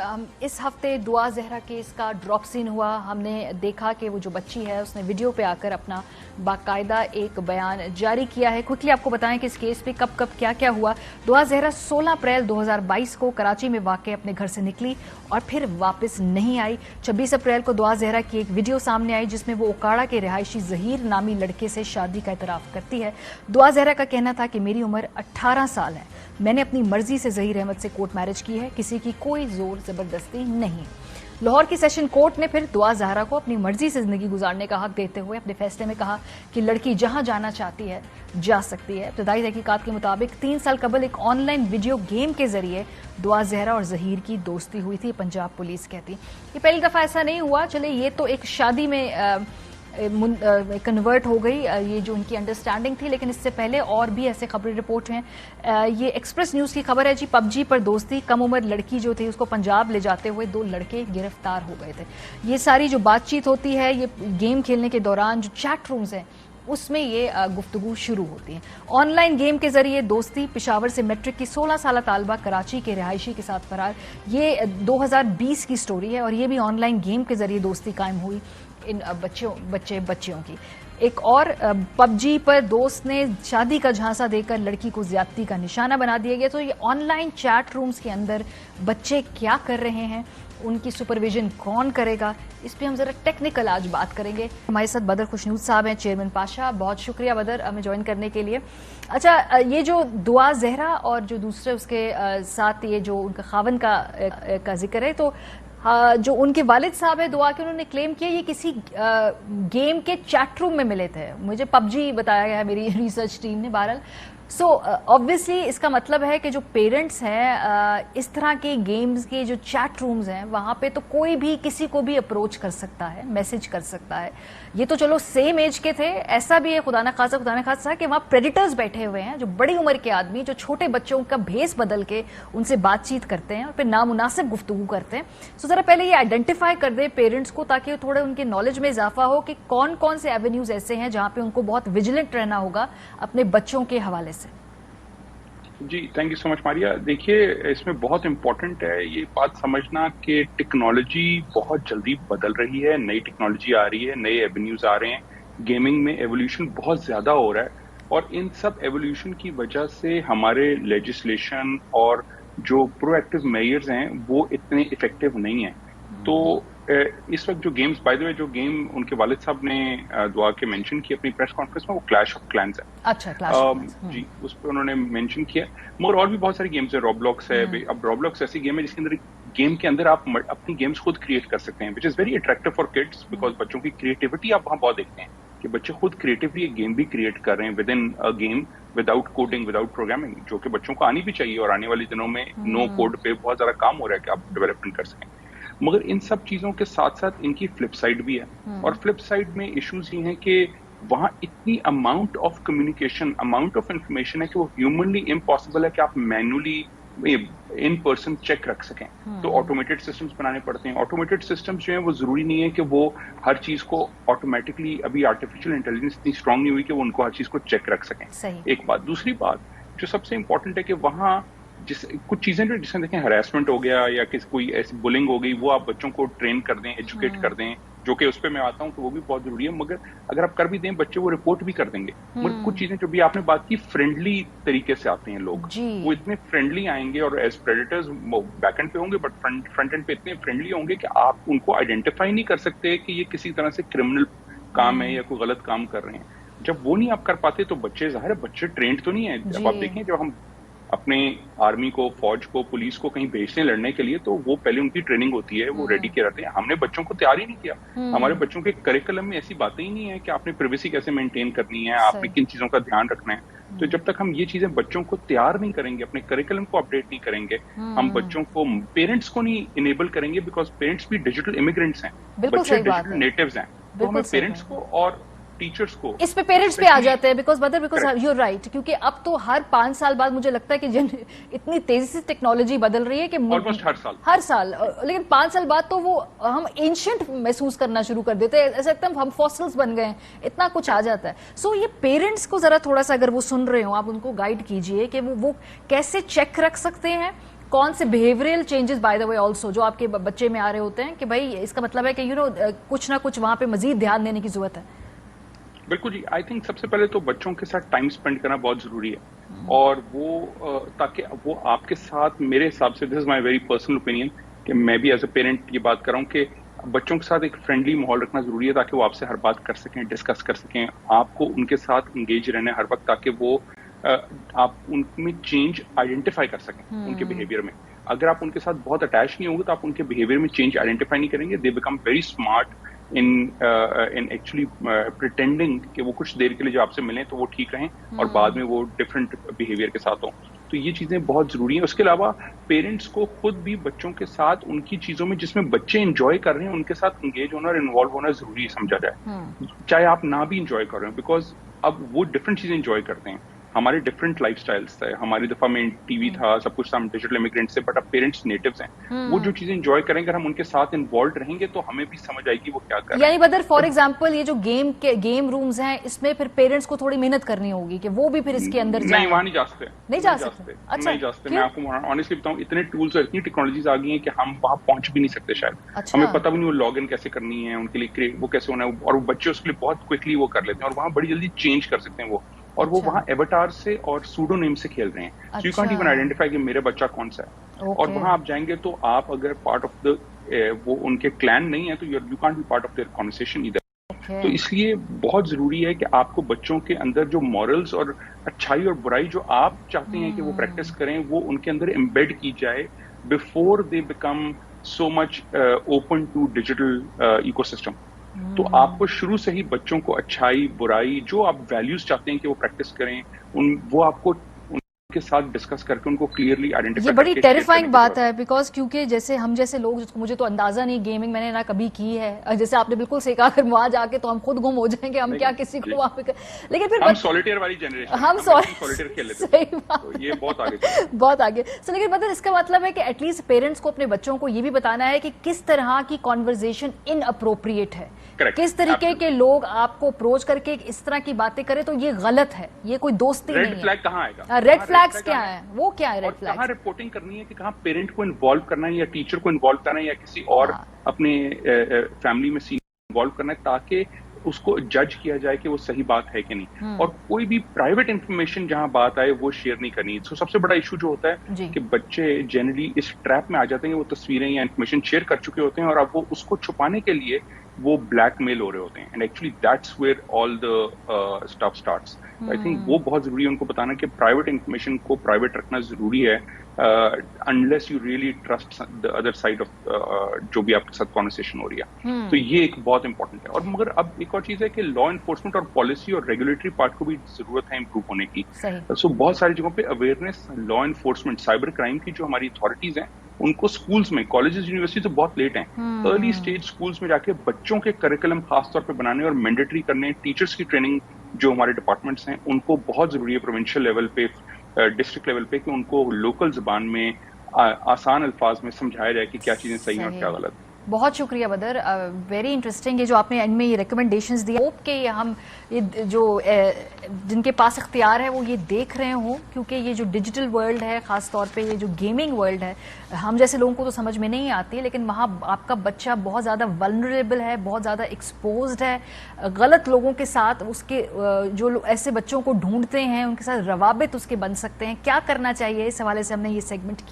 ہم اس ہفتے دعا زہرا کیس کا ڈراپ سین ہوا. ہم نے دیکھا کہ وہ جو بچی ہے اس نے ویڈیو پہ آ کر اپنا باقاعدہ ایک بیان جاری کیا ہے. کوئکلی آپ کو بتائیں کہ اس کیس پہ کب کیا کیا ہوا. دعا زہرا 16 اپریل 2022 کو کراچی میں واقع اپنے گھر سے نکلی اور پھر واپس نہیں آئی. 26 اپریل کو دعا زہرا کی ایک ویڈیو سامنے آئی جس میں وہ اوکاڑا کے رہائشی ظہیر نامی لڑکے سے شادی کا اعتراف کرتی ہے. دعا زہرا کا کہنا تھا کہ میری عمر 18 سال ہے, میں نے اپنی مرضی سے ظہیر احمد سے کورٹ میرج کی ہے, کسی کی کوئی زور زبردستی نہیں. لاہور کی سیشن کورٹ نے پھر دعا زہرا کو اپنی مرضی سے زندگی گزارنے کا حق دیتے ہوئے اپنے فیصلے میں کہا کہ لڑکی جہاں جانا چاہتی ہے جا سکتی ہے. ابتدائی تحقیقات کے مطابق 3 سال قبل ایک آن لائن ویڈیو گیم کے ذریعے دعا زہرا اور ظہیر کی دوستی ہوئی تھی, پنجاب پولیس کہتی. یہ پہلی دفعہ ایسا نہیں ہوا, چلے یہ تو ایک شادی میں کنورٹ ہو گئی, یہ جو ان کی انڈرسٹینڈنگ تھی, لیکن اس سے پہلے اور بھی ایسے خبریں رپورٹ ہیں. یہ ایکسپریس نیوز کی خبر ہے جی. پب جی پر دوستی, کم عمر لڑکی جو تھی اس کو پنجاب لے جاتے ہوئے 2 لڑکے گرفتار ہو گئے تھے. یہ ساری جو بات چیت ہوتی ہے, یہ گیم کھیلنے کے دوران جو چیٹ رومز ہیں اس میں یہ گفتگو شروع ہوتی ہے. آن لائن گیم کے ذریعے دوستی, پشاور سے میٹرک کی 16 سالہ طالبہ کراچی کے رہائشی کے ساتھ فرار. یہ 2020 کی سٹوری ہے اور یہ بھی آن لائن گیم کے ذریعے دوستی قائم ہوئی ان بچیوں کی. ایک اور پب جی پر دوست نے شادی کا جھانسا دے کر لڑکی کو زیادتی کا نشانہ بنا دیا گیا. تو یہ آن لائن چیٹ رومز کے اندر بچے کیا کر رہے ہیں, ان کی سپرویژن کون کرے گا, اس پہ ہم ذرا ٹیکنیکل آج بات کریں گے. ہمارے ساتھ بدر خوشنود صاحب ہیں, چیئرمین پاشا. بہت شکریہ بدر ہمیں جوائن کرنے کے لیے. اچھا, یہ جو دعا زہرا اور جو دوسرے اس کے ساتھ یہ جو ان کا خاون کا ذکر ہے, تو جو ان کے والد صاحب ہیں دعا کے, انہوں نے کلیم کیا یہ کسی گیم کے چیٹ روم میں ملے تھے. مجھے پب جی بتایا گیا ہے میری ریسرچ ٹیم نے. بہرحال سو obviously اس کا مطلب ہے کہ جو پیرنٹس ہیں اس طرح کے گیمز کے جو چیٹ رومز ہیں وہاں پہ تو کوئی بھی کسی کو بھی اپروچ کر سکتا ہے, میسج کر سکتا ہے. یہ تو چلو سیم ایج کے تھے, ایسا بھی ہے خدا نہ خاصہ کہ وہاں پریڈیٹرز بیٹھے ہوئے ہیں جو بڑی عمر کے آدمی جو چھوٹے بچوں کا بھیس بدل کے ان سے بات چیت کرتے ہیں اور پھر نامناسب گفتگو کرتے ہیں. سو ذرا پہلے یہ آئیڈینٹیفائی کر دیں پیرنٹس کو تاکہ تھوڑے ان کے نالج میں اضافہ ہو کہ کون کون سے ایونیوز ایسے ہیں جہاں پہ ان کو بہت ویجیلنٹ رہنا ہوگا اپنے بچوں کے حوالے سے. جی تھینک یو سو مچ ماریا. دیکھیے اس میں بہت امپورٹنٹ ہے یہ بات سمجھنا کہ ٹیکنالوجی بہت جلدی بدل رہی ہے, نئی ٹیکنالوجی آ رہی ہے, نئے ایونیوز آ رہے ہیں. گیمنگ میں ایولیوشن بہت زیادہ ہو رہا ہے اور ان سب ایولیوشن کی وجہ سے ہمارے لیجسلیشن اور جو پرو ایکٹیو میئرز ہیں وہ اتنے افیکٹو نہیں ہیں. تو اس وقت جو گیمز بائی دی وے جو گیم ان کے والد صاحب نے دعا کے مینشن کی اپنی پریس کانفرنس میں, وہ کلیش آف کلینز ہے. اچھا, جی اس پہ انہوں نے مینشن کیا. مگر اور بھی بہت ساری گیمز ہیں, روبلاکس ہے. اب روبلاکس ایسی گیم ہے جس کے اندر گیم کے اندر آپ اپنی گیمز خود کریٹ کر سکتے ہیں, which is very attractive for kids because بچوں کی کریٹیوٹی آپ وہاں بہت دیکھتے ہیں کہ بچے خود کریٹیولی ایک گیم بھی کریٹ کر رہے ہیں with in game without coding without programming, جو کہ بچوں کو آنی بھی چاہیے اور آنے والے دنوں میں نو کوڈ پہ بہت زیادہ کام ہو رہا ہے کہ آپ ڈیولپمنٹ کر سکیں. مگر ان سب چیزوں کے ساتھ ساتھ ان کی فلپ سائڈ بھی ہے, اور فلپ سائڈ میں ایشوز یہ ہیں کہ وہاں اتنی amount of communication, amount of information ہے کہ وہ ہیومنلی امپاسبل ہے کہ آپ مینولی ان پرسن چیک رکھ سکیں. تو آٹومیٹڈ سسٹمز بنانے پڑتے ہیں. آٹومیٹڈ سسٹمز جو ہیں وہ ضروری نہیں ہے کہ وہ ہر چیز کو آٹومیٹکلی, ابھی آرٹیفیشیل انٹیلیجنس اتنی اسٹرانگ نہیں ہوئی کہ وہ ان کو ہر چیز کو چیک رکھ سکیں. ایک بات. دوسری بات جو سب سے امپورٹنٹ ہے کہ وہاں کچھ چیزیں جو جس میں دیکھیں ہراسمنٹ ہو گیا یا کوئی ایسی بلنگ ہو گئی, وہ آپ بچوں کو ٹرین کر دیں, ایجوکیٹ کر دیں, جو کہ اس پہ میں آتا ہوں کہ وہ بھی بہت ضروری ہے. مگر اگر آپ کر بھی دیں بچے وہ رپورٹ بھی کر دیں گے. مگر کچھ چیزیں جو بھی آپ نے بات کی فرینڈلی طریقے سے آتے ہیں لوگ, وہ اتنے فرینڈلی آئیں گے اور ایز پریڈیٹرز بیک اینڈ پہ ہوں گے بٹ فرنٹ اینڈ پہ اتنے فرینڈلی ہوں گے کہ آپ ان کو آئیڈینٹیفائی نہیں کر سکتے کہ یہ کسی طرح سے کرمنل کام ہے یا کوئی غلط کام کر رہے ہیں. جب وہ نہیں آپ کر پاتے تو بچے ظاہر ہے بچے ٹرینڈ تو نہیں ہیں. جب آپ دیکھیں جب ہم اپنے آرمی کو, فوج کو, پولیس کو کہیں بھیجتے ہیں لڑنے کے لیے تو وہ پہلے ان کی ٹریننگ ہوتی ہے, وہ ریڈی کے رہتے ہیں. ہم نے بچوں کو تیار ہی نہیں کیا. ہمارے بچوں کے کریکولم میں ایسی باتیں ہی نہیں ہے کہ آپ نے پریویسی کیسے مینٹین کرنی ہے, آپ نے کن چیزوں کا دھیان رکھنا ہے. تو جب تک ہم یہ چیزیں بچوں کو تیار نہیں کریں گے, اپنے کریکولم کو اپڈیٹ نہیں کریں گے, ہم بچوں کو, پیرنٹس کو نہیں انیبل کریں گے بیکاز پیرنٹس بھی ڈیجیٹل امیگرینٹس ہیں, بچے ڈیجیٹل نیٹیوز ہیں. تو ہمیں پیرنٹس کو اور ٹیچرز کو اس پہ پیرنٹس پہ آ جاتے ہیں بیکاز یو رائٹ, کیونکہ اب تو ہر 5 سال بعد مجھے لگتا ہے کہ اتنی تیزی سے ٹیکنالوجی بدل رہی ہے کہ آلموسٹ ہر سال, لیکن 5 سال بعد تو وہ ہم اینشنٹ محسوس کرنا شروع کر دیتے ہیں, ایسا لگتا ہے ہم فاسلز بن گئے ہیں, اتنا کچھ آ جاتا ہے. سو یہ پیرنٹس کو ذرا تھوڑا سا اگر وہ سن رہے ہوں آپ ان کو گائیڈ کیجئے کہ وہ کیسے چیک رکھ سکتے ہیں کون سے behavioural changes by the way also جو آپ کے بچے میں آ رہے ہوتے ہیں کہ بھائی اس کا مطلب ہے کہ کچھ نہ کچھ وہاں پہ مزید دھیان دینے کی ضرورت ہے؟ بالکل جی، آئی تھنک سب سے پہلے تو بچوں کے ساتھ ٹائم اسپینڈ کرنا بہت ضروری ہے، اور وہ تاکہ وہ آپ کے ساتھ، میرے حساب سے دس از مائی ویری پرسنل اوپینین کہ میں بھی ایز اے پیرنٹ یہ بات کر رہا ہوں کہ بچوں کے ساتھ ایک فرینڈلی ماحول رکھنا ضروری ہے تاکہ وہ آپ سے ہر بات کر سکیں، ڈسکس کر سکیں، آپ کو ان کے ساتھ انگیج رہنا ہے ہر وقت تاکہ وہ آپ ان میں چینج آئیڈینٹیفائی کر سکیں ان کے بیہیویئر میں. اگر آپ ان کے ساتھ بہت اٹیچ نہیں ہوں گے تو آپ ان کے بیہیویئر میں چینج آئیڈینٹیفائی نہیں کریں گے. They become very smart in actually pretending کہ وہ کچھ دیر کے لیے جو آپ سے ملیں تو وہ ٹھیک رہیں اور بعد میں وہ ڈفرینٹ بیہیویئر کے ساتھ ہوں. تو یہ چیزیں بہت ضروری ہیں. اس کے علاوہ پیرنٹس کو خود بھی بچوں کے ساتھ ان کی چیزوں میں جس میں بچے انجوائے کر رہے ہیں ان کے ساتھ انگیج ہونا اور انوالو ہونا ضروری سمجھا جائے، چاہے آپ نہ بھی انجوائے کر رہے ہوں، بیکاز اب وہ ڈفرینٹ چیزیں انجوائے کرتے ہیں. ہمارے ڈفرینٹ لائف سٹائلس تھے، ہماری دفعہ میں ٹی وی تھا، سب کچھ ہم ڈیجیٹل امیگرینٹ سے، بٹ اب پیرنٹس نیٹوز ہیں. وہ جو چیزیں انجوائے کریں گے ہم ان کے ساتھ انوالوڈ رہیں گے تو ہمیں بھی سمجھ آئے گی وہ کیا کر رہے ہیں. یعنی بدر فار ایگزامپل یہ جو گیم رومز ہیں اس میں پھر پیرنٹس کو تھوڑی محنت کرنی ہوگی کہ وہ بھی پھر اس کے اندر جائیں. نہیں، وہاں نہیں جا سکتے، نہیں جا سکتے. نہیں جا سکتے. میں آپ کو آنیسٹلی بتاؤں، اتنے ٹولس اور اتنی ٹیکنالوجیز آ گئی ہیں کہ ہم وہاں پہنچ بھی نہیں سکتے شاید. ہمیں پتہ بھی نہیں وہ لاگ ان کیسے کرنی ہے، ان کے لیے وہ کیسے ہونا ہے، اور وہ بچے اس کے لیے بہت کوئکلی وہ کر لیتے ہیں اور وہاں بڑی جلدی چینج کر سکتے ہیں وہ. اور وہ وہاں ایواتار سے اور سوڈو نیم سے کھیل رہے ہیں. So you can't even identify کہ میرا بچہ کون سا ہے. اور وہاں آپ جائیں گے تو آپ اگر پارٹ آف دا وہ ان کے کلین نہیں ہے تو you can't be part of their conversation ادھر. تو اس لیے بہت ضروری ہے کہ آپ کو بچوں کے اندر جو مورلز اور اچھائی اور برائی جو آپ چاہتے ہیں کہ وہ پریکٹس کریں وہ ان کے اندر امبیڈ کی جائے before they become so much open to digital ecosystem. تو آپ کو شروع سے ہی بچوں کو اچھائی برائی جو آپ ویلیوز چاہتے ہیں کہ وہ پریکٹس کریں وہ آپ کو ان کے ساتھ ڈسکس کر کے ان کو کلیئرلی آئیڈینٹیفائی. یہ بڑی ٹیریفائنگ بات ہے بیکاز کیونکہ جیسے ہم جیسے لوگ، مجھے تو اندازہ نہیں، گیمنگ میں نے نہ کبھی کی ہے، جیسے آپ نے بالکل صحیح کہا، اگر وہاں جا کے تو ہم خود گم ہو جائیں گے، ہم کیا کسی کو وہاں پہ. لیکن پھر ہم سولیٹیئر والی جنریشن، ہم سولیٹیئر کھیل لیتے صحیح بات، تو یہ بہت آگے بہت آگے. سو لیکن مطلب اس کا مطلب ہے کہ ایٹ لیسٹ پیرنٹس کو اپنے بچوں کو یہ بھی بتانا ہے کہ کس طرح کی کانورزیشن ان اپروپریٹ ہے، کس طریقے کے لوگ آپ کو اپروچ کر کے اس طرح کی باتیں کریں تو یہ غلط ہے، یہ کوئی دوستی نہیں ہے. ریڈ فلیگ کہاں آئے گا؟ ریڈ فلیگز کیا ہیں؟ وہ کیا ہے ریڈ فلیگز؟ کہاں رپورٹنگ کرنی ہے کہ کہاں پیرنٹ کو انوالو کرنا ہے یا ٹیچر کو انوالو کرنا ہے یا کسی اور اپنے فیملی میں سینئر انوالو کرنا ہے تاکہ اس کو جج کیا جائے کہ وہ صحیح بات ہے کہ نہیں. اور کوئی بھی پرائیویٹ انفارمیشن جہاں بات آئے وہ شیئر نہیں کرنی. تو سب سے بڑا ایشو جو ہوتا ہے کہ بچے جنرلی اس ٹریپ میں آ جاتے ہیں، وہ تصویریں یا انفارمیشن شیئر کر چکے ہوتے ہیں اور اب وہ اس کو چھپانے کے لیے وہ بلیک میل ہو رہے ہوتے ہیں. And actually that's where all the stuff starts. I think وہ بہت ضروری ہے ان کو بتانا کہ پرائیویٹ انفارمیشن کو پرائیویٹ رکھنا ضروری ہے unless you really trust the other side of جو بھی آپ کے ساتھ کانورسیشن ہو رہی ہے. تو یہ ایک بہت امپورٹنٹ ہے. اور مگر اب ایک اور چیز ہے کہ لا انفورسمنٹ اور پالیسی اور ریگولیٹری پارٹ کو بھی ضرورت ہے امپروو ہونے کی. سو بہت ساری جگہوں پہ awareness, law enforcement, cyber crime کی جو ہماری اتھارٹیز ہیں ان کو اسکولس میں، کالجز یونیورسٹی تو بہت لیٹ ہیں، ارلی اسٹیج اسکولس میں جا کے بچوں کے کریکولم خاص طور پہ بنانے اور مینڈیٹری کرنے. ٹیچرس کی ٹریننگ جو ہمارے ڈپارٹمنٹس ہیں ان کو بہت ضروری ہے پروونشل لیول پہ، ڈسٹرکٹ لیول پہ، کہ ان کو لوکل زبان میں آسان الفاظ میں سمجھایا جائے کہ کیا چیزیں صحیح ہیں اور کیا غلط. بہت شکریہ بدر، ویری انٹرسٹنگ یہ جو آپ نے اینڈ میں یہ ریکمنڈیشنز دی. ہوپ کہ ہم جو جن کے پاس اختیار ہے وہ یہ دیکھ رہے ہوں، کیونکہ یہ جو ڈیجیٹل ورلڈ ہے، خاص طور پہ یہ جو گیمنگ ورلڈ ہے، ہم جیسے لوگوں کو تو سمجھ میں نہیں آتی، لیکن وہاں آپ کا بچہ بہت زیادہ ولنریبل ہے، بہت زیادہ ایکسپوزڈ ہے غلط لوگوں کے ساتھ. اس کے جو ایسے بچوں کو ڈھونڈتے ہیں ان کے ساتھ روابط اس کے بن سکتے ہیں. کیا کرنا چاہیے، اس حوالے سے ہم نے یہ سیگمنٹ کیا.